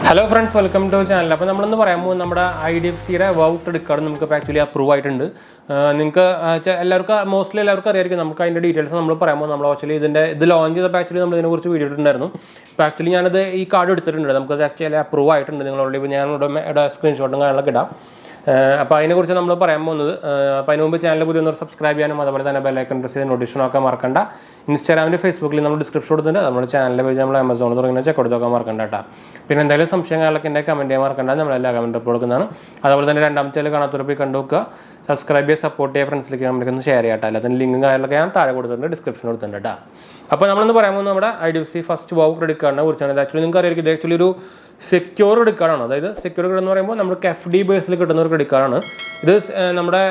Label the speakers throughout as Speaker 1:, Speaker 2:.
Speaker 1: Hello friends, welcome to our channel. അപ്പോൾ നമ്മളൊന്ന് പറയുമ്പോൾ നമ്മുടെ IDFCയുടെ വൗട്ട് ക്രെഡിറ്റ് കാർഡ് നമുക്ക് ആക്ച്വലി അപ്രൂവ് ആയിട്ടുണ്ട്. നിങ്ങൾക്ക് എല്ലാവർക്കും മോസ്റ്റ്ലി എല്ലാവർക്കും അറിയായിരിക്കും. നമുക്ക് അതിൻ്റെ ഡീറ്റെയിൽസ് നമ്മൾ പറയുമ്പോൾ നമ്മൾ ആക്ച്വലി ഇത് ലോഞ്ച് ചെയ്തപ്പോൾ ആക്ച്വലി നമ്മൾ ഇതിനെക്കുറിച്ച് വീഡിയോ ഇട്ടിട്ടുണ്ടായിരുന്നു. ഇപ്പോൾ ആക്ച്വലി ഞാനത് ഈ കാർഡ് എടുത്തിട്ടുണ്ട്. നമുക്കത് ആക്ച്വലി അപ്രൂവ് ആയിട്ടുണ്ട്. നിങ്ങളോട് ഇപ്പോൾ ഞാനിവിടെ സ്ക്രീൻഷോട്ടും കാര്യങ്ങളൊക്കെ ഇടാം. അപ്പോൾ അതിനെക്കുറിച്ച് നമ്മൾ പറയാൻ പോകുന്നത്. അപ്പോൾ അതിന് മുമ്പ് ചാനൽ പുതിയൊന്ന് സബ്സ്ക്രൈബ് ചെയ്യാനും അതുപോലെ തന്നെ ബെല്ലൈക്കൺ പ്രസ് ചെയ്ത് നോട്ടിഫിക്കേഷൻ നോക്കാൻ മറക്കണ്ട. ഇൻസ്റ്റാഗ്രാമിൽ ഫേസ്ബുക്കിൽ നമ്മൾ ഡിസ്ക്രിപ്ഷൻ കൊടുത്തിട്ടുണ്ട്. നമ്മുടെ ചാനലിലെ പേജ് നമ്മൾ ആമസോണിൽ തുടങ്ങുന്ന ചെക്ക് നോക്കാൻ മറക്കണ്ട കേട്ടോ. പിന്നെ എന്തായാലും സംശയങ്ങളൊക്കെ എൻ്റെ കമൻറ്റ് ചെയ്യാൻ മറക്കണ്ട. നമ്മളെല്ലാ കമൻറ്റ് ഇപ്പോൾ കൊടുക്കുന്നതാണ്. അതുപോലെ തന്നെ രണ്ടാമത്തെ കാണാത്തവരെ കണ്ടു നോക്കുക, സബ്സ്ക്രൈബ് ചെയ്യുക, സപ്പോർട്ട് ചെയ്യുക, ഫ്രണ്ട്സിലേക്ക് നമ്മൾക്കൊന്ന് ഷെയർ ചെയ്യാം കേട്ടോ. അതിന് ലിങ്കും കാര്യങ്ങളൊക്കെ ഞാൻ താഴെ കൊടുത്തിട്ടുണ്ട്, ഡിസ്ക്രിപ്ഷൻ കൊടുത്തിട്ടുണ്ട് കേട്ടോ. അപ്പോൾ നമ്മളൊന്ന് പറയാൻ പോകുന്നത് നമ്മുടെ IDFC ഫസ്റ്റ് വൗ ക്രെഡിറ്റ് കാർഡിനെ കുറിച്ചാണ്. ഇത് ആക്ച്വലി നിങ്ങൾക്ക് അറിയാം, ഇത് ആക്ച്വലി ഒരു സെക്യൂർ ക്രെഡിറ്റ് കാർഡാണ്. അതായത് സെക്യൂർ ക്രെഡിറ്റ് എന്ന് പറയുമ്പോൾ നമുക്ക് FD ബേസിൽ കിട്ടുന്ന ഒരു ക്രെഡിറ്റ് കാർഡാണ്. ഇത് നമ്മുടെ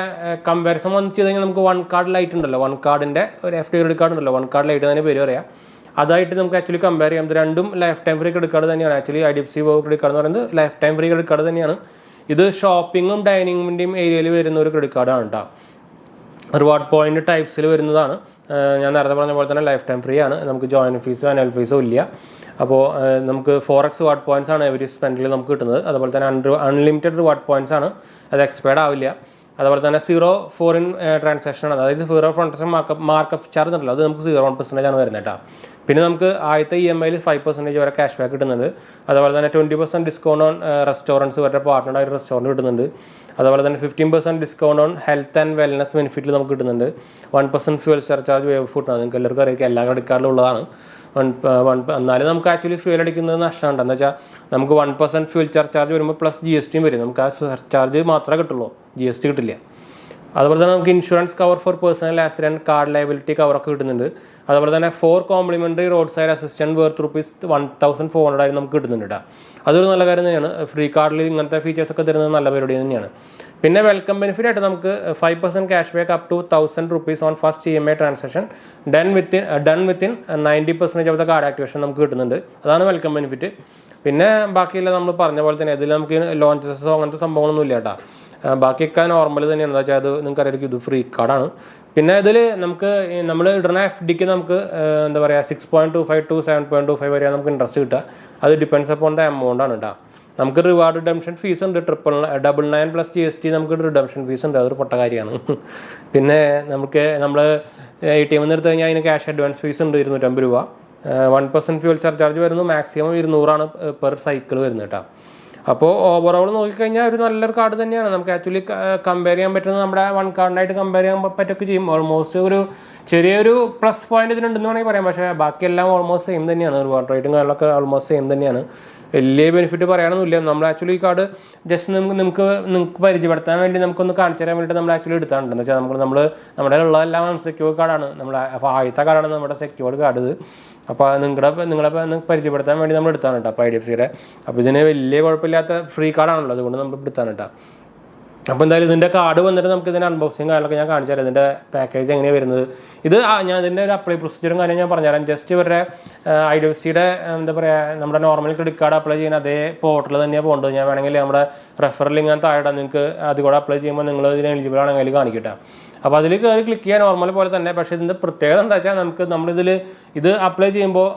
Speaker 1: കമ്പാരിസൺ വന്ന് ചെയ്ത് കഴിഞ്ഞാൽ നമുക്ക് വൺ കാർഡ് ലൈറ്റ് ഉണ്ടല്ലോ, വൺ കാർഡിൻ്റെ ഒരു FD ക്രെഡിറ്റ് കാർഡ് ഉണ്ടല്ലോ, വൺ കാർഡ് ലൈറ്റ് തന്നെ പേര് പറയാം. അതായിട്ട് നമുക്ക് ആക്ച്വലി കമ്പയർ ചെയ്യാം. ഇത് രണ്ടും life time free credit card തന്നെയാണ്. Actually IDFC wow credit card എന്ന് പറയുന്നത് life time free credit card തന്നെയാണ്. ഇത് ഷോപ്പിങ്ങും ഡൈനിങ്ങിൻ്റെയും ഏരിയയിൽ വരുന്ന ഒരു ക്രെഡിറ്റ് കാർഡാണ് കേട്ടോ. റിവാർഡ് പോയിന്റ് ടൈപ്സിൽ വരുന്നതാണ്. ഞാൻ നേരത്തെ പറഞ്ഞ പോലെ തന്നെ ലൈഫ് ടൈം ഫ്രീ ആണ്. നമുക്ക് ജോയിൻ ഫീസോ ആനുവൽ ഫീസോ ഇല്ല. അപ്പോൾ നമുക്ക് 4x റിവാർഡ് പോയിന്റ്സ് ആണ് എവരി സ്പെൻഡിൽ നമുക്ക് കിട്ടുന്നത്. അതുപോലെ തന്നെ അൺലിമിറ്റഡ് റിവാർഡ് പോയിന്റ്സ് ആണ്, അത് എക്സ്പയർഡ് ആവില്ല. അതുപോലെ തന്നെ 0 ഫോറിൻ ട്രാൻസാക്ഷൻ ആണ്, അതായത് 0 ട്രാൻസാക്ഷൻ മാർക്കപ്പ് ചാർജ് ഉണ്ടല്ലോ, അത് നമുക്ക് 0% ആണ് വരുന്നത് കേട്ടോ. പിന്നെ നമുക്ക് ആദ്യത്തെ EMIയിൽ 5% വരെ ക്യാഷ് ബാക്ക് കിട്ടുന്നുണ്ട്. അതുപോലെ തന്നെ 20% ഡിസ്കൗണ്ട് ഓൺ റെസ്റ്റോറൻറ്റ്സ് വരെ പാർട്ട്ണറായിട്ട് റെസ്റ്റോറൻറ്റ് കിട്ടുന്നുണ്ട്. അതുപോലെ തന്നെ 15% discount on health and wellness ബെനിഫിറ്റിൽ നമുക്ക് കിട്ടുന്നുണ്ട്. 1% ഫ്യൂൽ സർചാർജ് വേവ് ഫുഡ് ആണ്. നിങ്ങൾക്ക് എല്ലാവർക്കും അറിയാം, എല്ലാ ക്രെഡിറ്റ് കാർഡിലും ഉള്ളതാണ്. എന്നാലും നമുക്ക് ആക്ച്വലി ഫ്യൂൽ അടിക്കുന്നത് നഷ്ടമുണ്ട്. എന്താ വെച്ചാൽ നമുക്ക് 1% ഫ്യൂൽ ചാർജ് വരുമ്പോൾ പ്ലസ് GST വരും. നമുക്ക് ആ സർചാർജ് മാത്രമേ കിട്ടുള്ളൂ, GST കിട്ടില്ല. അതുപോലെ തന്നെ നമുക്ക് insurance cover for personal accident, card liability കവറൊക്കെ കിട്ടുന്നുണ്ട്. അതുപോലെ തന്നെ 4 complimentary road side assistant worth ₹1400 ആയി നമുക്ക് കിട്ടുന്നുണ്ട് കേട്ടോ. അതൊരു നല്ല കാര്യം തന്നെയാണ്. ഫ്രീ കാർഡിൽ ഇങ്ങനത്തെ ഫീച്ചേഴ്സൊക്കെ തരുന്നത് നല്ല പരിപാടി തന്നെയാണ്. പിന്നെ വെൽക്കം ബെനിഫിറ്റ് ആയിട്ട് നമുക്ക് 5% cash back up to ₹1000 on first EMI transaction done within 90% of the card activation നമുക്ക് കിട്ടുന്നുണ്ട്. അതാണ് വെൽക്കം ബെനിഫിറ്റ്. പിന്നെ ബാക്കിയുള്ള നമ്മൾ പറഞ്ഞ പോലെ തന്നെ ഇതിൽ നമുക്ക് ലോഞ്ചസോ അങ്ങനത്തെ സംഭവങ്ങളൊന്നും ഇല്ല കേട്ടോ. ബാക്കിയൊക്കെ നോർമൽ തന്നെയാണ്. എന്താ വെച്ചാൽ അത് നിങ്ങൾക്ക് അറിയാം, ഇത് ഫ്രീ കാർഡാണ്. പിന്നെ ഇതിൽ നമുക്ക് നമ്മൾ ഇടുന്ന FDക്ക് നമുക്ക് എന്താ പറയുക 6.25 to 7.25 വരെ നമുക്ക് ഇൻട്രസ്റ്റ് കിട്ടുക. അത് ഡിപ്പെൻഡ്സ് അപ്പോൺ ദ എമൗണ്ട് ആണ് കേട്ടോ. നമുക്ക് റിവാർഡ് റിഡംഷൻ ഫീസ് ഉണ്ട്, 999 പ്ലസ് GST നമുക്ക് റിഡംഷൻ ഫീസ് ഉണ്ട്. അതൊരു പൊട്ട കാര്യമാണ്. പിന്നെ നമുക്ക് നമ്മൾ ATM എടുത്തു കഴിഞ്ഞാൽ അതിന് ക്യാഷ് അഡ്വാൻസ് ഫീസ് ഉണ്ട് ₹250. 1% ഫ്യൂൽ സർചാർജ് വരുന്നു. മാക്സിമം 200 പെർ സൈക്കിൾ വരുന്നത് കേട്ടോ. അപ്പോൾ ഓവറോൾ നോക്കിക്കഴിഞ്ഞാൽ ഒരു നല്ലൊരു കാർഡ് തന്നെയാണ്. നമുക്ക് ആക്ച്വലി കമ്പയർ ചെയ്യാൻ പറ്റുന്നത് നമ്മുടെ വൺ കാർഡിനായിട്ട് കമ്പയർ ചെയ്യാൻ പറ്റൊക്കെ ചെയ്യും. ഓൾമോസ്റ്റ് ഒരു ചെറിയൊരു പ്ലസ് പോയിന്റ് ഇതിനുണ്ടെന്ന് വേണമെങ്കിൽ പറയാം. പക്ഷേ ബാക്കിയെല്ലാം ഓൾമോസ്റ്റ് സെയിം തന്നെയാണ്. റിവാർഡ് റേറ്റും കാര്യങ്ങളൊക്കെ ഓൾമോസ്റ്റ് സെയിം തന്നെയാണ്. വലിയ ബെനിഫിറ്റ് പറയാനൊന്നുമില്ല. നമ്മൾ ആക്ച്വലി ഈ കാർഡ് ജസ്റ്റ് നിങ്ങൾക്ക് പരിചയപ്പെടുത്താൻ വേണ്ടി നമുക്കൊന്ന് കാണിച്ചു തരാൻ വേണ്ടിയിട്ട് നമ്മൾ ആക്ച്വലി എടുത്താണ്ട്. എന്ന് വെച്ചാൽ നമ്മുടെ ഉള്ളതെല്ലാം അൺസെക്യൂർ കാർഡാണ്. അപ്പോൾ ആദ്യത്തെ കാർഡാണ് നമ്മുടെ സെക്യൂർഡ് കാർഡ് ഇത്. അപ്പോൾ നിങ്ങളെ പരിചയപ്പെടുത്താൻ വേണ്ടി നമ്മൾ എടുത്താണ് കേട്ടോ. അപ്പോൾ IDFCയുടെ അപ്പോൾ ഇതിന് വലിയ കുഴപ്പമില്ലാത്ത ഫ്രീ കാർഡാണല്ലോ, അതുകൊണ്ട് നമ്മൾ എടുത്താണ് കേട്ടോ. അപ്പോൾ എന്തായാലും ഇതിൻ്റെ കാർഡ് വന്നിട്ട് നമുക്ക് ഇതിൻ്റെ അൺബോക്സിങ് കാര്യങ്ങളൊക്കെ ഞാൻ കാണിച്ചു തരാം. ഇതിൻ്റെ പാക്കേജ് എങ്ങനെയാണ് വരുന്നത്. ഇത് ഞാൻ ഇതിൻ്റെ ഒരു അപ്ലൈ പ്രൊസീജിയറും കാര്യം ഞാൻ പറഞ്ഞുതരാം. ജസ്റ്റ് ഇവരുടെ IDFCയുടെ എന്താ പറയുക, നമ്മുടെ നോർമൽ ക്രെഡിറ്റ് കാർഡ് അപ്ലൈ ചെയ്യുന്ന അതേ പോർട്ടൽ തന്നെയാണ് പോകേണ്ടത്. ഞാൻ വേണമെങ്കിൽ നമ്മുടെ റെഫറൽ ലിങ്ക് ഞാൻ താഴെ നിങ്ങൾക്ക് അതുകൂടെ അപ്ലൈ ചെയ്യുമ്പോൾ നിങ്ങൾ ഇതിന് എലിജിബിൾ ആണെങ്കിൽ കാണിക്കട്ടെ. അപ്പോൾ അതിൽ കയറി ക്ലിക്ക് ചെയ്യാൻ നോർമൽ പോലെ തന്നെ. പക്ഷേ ഇതിൻ്റെ പ്രത്യേകത എന്താ വെച്ചാൽ നമ്മളിതിൽ ഇത് അപ്ലൈ ചെയ്യുമ്പോൾ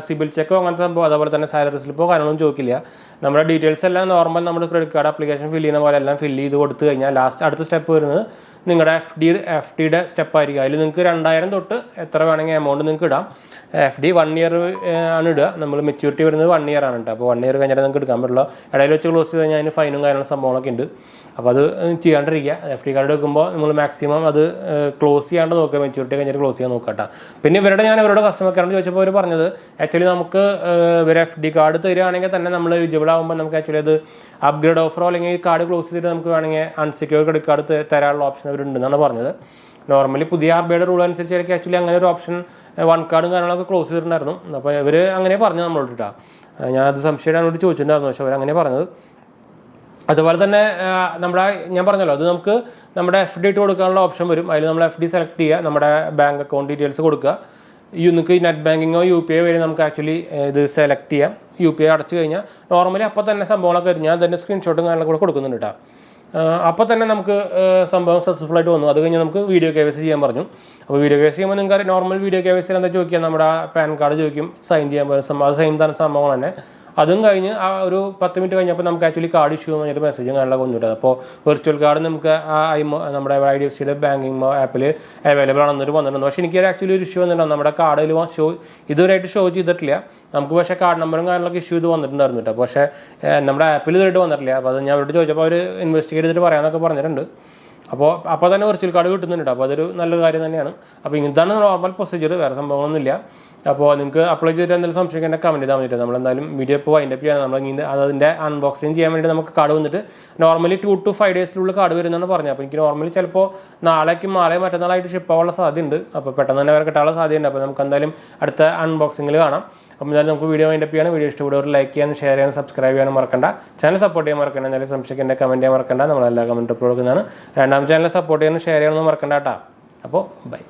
Speaker 1: സിബിൽ ചെക്കോ അങ്ങനത്തെ സംഭവം, അതുപോലെ തന്നെ സാലറി സ്ലിപ്പോ കാര്യങ്ങളൊന്നും ചോദിക്കില്ല. നമ്മുടെ ഡീറ്റെയിൽസ് എല്ലാം നോർമൽ നമ്മുടെ ക്രെഡിറ്റ് കാർഡ് ആപ്ലിക്കേഷൻ ഫില്ല് ചെയ്യുന്ന പോലെ എല്ലാം ഫില്ല് ചെയ്ത് കൊടുത്തു കഴിഞ്ഞാൽ അടുത്ത സ്റ്റെപ്പ് വരുന്നത് നിങ്ങളുടെ FDയുടെ സ്റ്റെപ്പായിരിക്കും. അതിൽ നിങ്ങൾക്ക് 2000 തൊട്ട് എത്ര വേണമെങ്കിൽ എമൗണ്ട് നിങ്ങൾക്ക് ഇടാം. FD 1 ഇയർ ആണ് ഇടുക. നമ്മൾ മെച്യൂരിറ്റി വരുന്നത് 1 ഇയർ ആണ് കേട്ടോ. അപ്പോൾ 1 ഇയർ കഴിഞ്ഞാൽ നിങ്ങൾക്ക് എടുക്കാൻ പറ്റില്ല. ഇടയിൽ വെച്ച് ക്ലോസ് ചെയ്ത് കഴിഞ്ഞാൽ അതിന് ഫൈനും കാര്യങ്ങളും സംഭവങ്ങളൊക്കെ ഉണ്ട്. അപ്പോൾ അത് ചെയ്യാണ്ടിരിക്കുക. FD കാർഡ് എടുക്കുമ്പോൾ നമ്മൾ മാക്സിമം അത് ക്ലോസ് ചെയ്യാണ്ട് നോക്കുക. മെച്യൂരിറ്റി കഴിഞ്ഞിട്ട് ക്ലോസ് ചെയ്യാൻ നോക്കട്ടെ. പിന്നെ ഇവരുടെ കസ്റ്റമർ കെയറിനോട് ചോദിച്ചപ്പോൾ അവർ പറഞ്ഞത് ആക്ച്വലി നമുക്ക് ഇവർ FD കാർഡ് തരികയാണെങ്കിൽ തന്നെ നമ്മൾ എലിജിബിൾ ആകുമ്പോൾ നമുക്ക് ആക്ച്വലി അത് അപ്ഗ്രേഡ് ഓഫറോ അല്ലെങ്കിൽ കാർഡ് ക്ലോസ് ചെയ്തിട്ട് നമുക്ക് വേണമെങ്കിൽ അൺസെക്യൂർ ക്രെഡിറ്റ് കാർഡ് തരാനുള്ള ഓപ്ഷൻ അവരുണ്ടെന്നാണ് പറഞ്ഞത്. നോർമലി പുതിയ RBIയുടെ റൂൾ അനുസരിച്ച് ആക്ച്വലി അങ്ങനെ ഒരു ഓപ്ഷൻ വൺ കാർഡും കാര്യങ്ങളൊക്കെ ക്ലോസ് ചെയ്തിട്ടുണ്ടായിരുന്നു. അപ്പോൾ ഇവർ അങ്ങനെ പറഞ്ഞു നമ്മളോട് കേട്ടോ. ഞാൻ അത് സംശയം വേണ്ടി ചോദിച്ചിട്ടുണ്ടായിരുന്നു, പക്ഷേ അവരങ്ങനെ പറഞ്ഞത്. അതുപോലെ തന്നെ ഞാൻ പറഞ്ഞല്ലോ, അത് നമുക്ക് നമ്മുടെ FD ഇട്ട് കൊടുക്കാനുള്ള ഓപ്ഷൻ വരും. അതിൽ നമ്മൾ FD സെലക്ട് ചെയ്യുക, നമ്മുടെ ബാങ്ക് അക്കൗണ്ട് ഡീറ്റെയിൽസ് കൊടുക്കുക. നിങ്ങൾക്ക് നെറ്റ് ബാങ്കിങ്ങോ UPI വഴി നമുക്ക് ആക്ച്വലി ഇത് സെലക്ട് ചെയ്യാം. UPI അടച്ചു കഴിഞ്ഞാൽ നോർമലി അപ്പോൾ തന്നെ സംഭവങ്ങളൊക്കെ വരും. ഞാൻ അതിൻ്റെ സ്ക്രീൻഷോട്ടും കാര്യങ്ങളൊക്കെ കൂടെ കൊടുക്കുന്നുണ്ട് കേട്ടോ. അപ്പോൾ തന്നെ നമുക്ക് സംഭവം സക്സസ്ഫുൾ ആയിട്ട് വന്നു. അത് കഴിഞ്ഞ് നമുക്ക് വീഡിയോ KYC ചെയ്യാൻ പറഞ്ഞു. അപ്പോൾ വീഡിയോ KYC ചെയ്യുമ്പോൾ നിങ്ങൾക്ക് നോർമൽ വീഡിയോ KYC എന്താ ചോദിക്കുക, നമ്മുടെ പാൻ കാർഡ് ചോദിക്കും, സൈൻ ചെയ്യാൻ പറ്റും. അത് സെയിം തന്നെ സംഭവങ്ങൾ തന്നെ. അതും കഴിഞ്ഞ് ആ ഒരു 10 മിനിറ്റ് കഴിഞ്ഞപ്പോൾ നമുക്ക് ആക്ച്വലി കാർഡ് ഇഷ്യൂ എന്ന് പറഞ്ഞിട്ട് മെസ്സേജും കാണാൻ കൊണ്ടുവരുന്നത്. അപ്പോൾ വെർച്വൽ കാർഡ് നമുക്ക് നമ്മുടെ IDFCയുടെ ബാങ്കിങ് ആപ്പിൽ അവൈലബിൾ ആണെന്നൊരു വന്നിട്ടുണ്ട്. പക്ഷേ എനിക്ക് ആക്ച്വലി ഒരു ഇഷ്യൂ വന്നിട്ടുണ്ട്. നമ്മുടെ കാർഡിൽ ഇതുവരെയായിട്ട് ഷോ ചെയ്തിട്ടില്ല നമുക്ക്. പക്ഷേ കാർഡ് നമ്പറും കാര്യങ്ങളൊക്കെ ഇഷ്യൂ ചെയ്ത് വന്നിട്ടുണ്ടായിരുന്നു കേട്ടോ. പക്ഷേ നമ്മുടെ ആപ്പിൽ ഇതുവരെയായിട്ട് വന്നിട്ടില്ല. അപ്പോൾ അത് ഞാൻ അവരോട് ചോദിച്ചപ്പോൾ അവർ ഇൻവെസ്റ്റിഗേറ്റ് ചെയ്തിട്ട് പറയാമെന്നൊക്കെ പറഞ്ഞിട്ടുണ്ട്. അപ്പോൾ തന്നെ വെർച്വൽ കാർഡ് കിട്ടുന്നുണ്ട്. അപ്പോൾ അതൊരു നല്ലൊരു കാര്യം തന്നെയാണ്. അപ്പോൾ ഇതാണ് നോർമൽ പ്രൊസീജിയർ, വേറെ സംഭവങ്ങളൊന്നുമില്ല. അപ്പോൾ നിങ്ങൾക്ക് അപ്ലൈ ചെയ്തിട്ട് എന്തെങ്കിലും സംശയിക്കേണ്ട കമൻറ്റ് ചെയ്താൽ വേണ്ടിയിട്ട് നമ്മളെന്തായാലും വീഡിയോ ഇപ്പോൾ വൈൻഡപ്പ് ചെയ്യാൻ അതിൻ്റെ അൺബോക്സിങ് ചെയ്യാൻ വേണ്ടി നമുക്ക് കാർഡ് വന്നിട്ട് നോർമലി 2 to 5 ഡേയ്സിലുള്ള കാർഡ് വരുന്നതാണ് പറഞ്ഞത്. അപ്പോൾ എനിക്ക് നോർമലി ചിലപ്പോൾ നാളേക്ക് മറ്റന്നാളായിട്ട് ഷിപ്പ് ആവാനുള്ള സാധ്യതയുണ്ട്. അപ്പോൾ പെട്ടെന്ന് തന്നെ വരെ കിട്ടാനുള്ള സാധ്യതയുണ്ട്. അപ്പോൾ നമുക്ക് എന്തായാലും അടുത്ത അൺബോക്സിങ്ങിൽ കാണാം. അപ്പോൾ എന്തായാലും നമുക്ക് വീഡിയോ വൈൻഡപ്പ് ചെയ്യണം. വീഡിയോ ഇഷ്ടപ്പെടുന്നവർ ലൈക്ക് ചെയ്യാനും ഷെയർ ചെയ്യാനും സബ്സ്ക്രൈബ് ചെയ്യാനും മറക്കണ്ട. ചാനൽ സപ്പോർട്ട് ചെയ്യാൻ മറക്കണ്ട. എന്തായാലും സംശയിക്കേണ്ട കമൻറ്റ് ചെയ്യാൻ മറക്കണ്ട. നമ്മളെല്ലാ കമൻറ്റ് കൊടുക്കുന്നതാണ്. രണ്ടാം ചാനൽ സപ്പോർട്ട് ചെയ്യാനും ഷെയർ ചെയ്യാനൊന്നും മറക്കണ്ട കേട്ടോ. അപ്പോൾ ബൈ.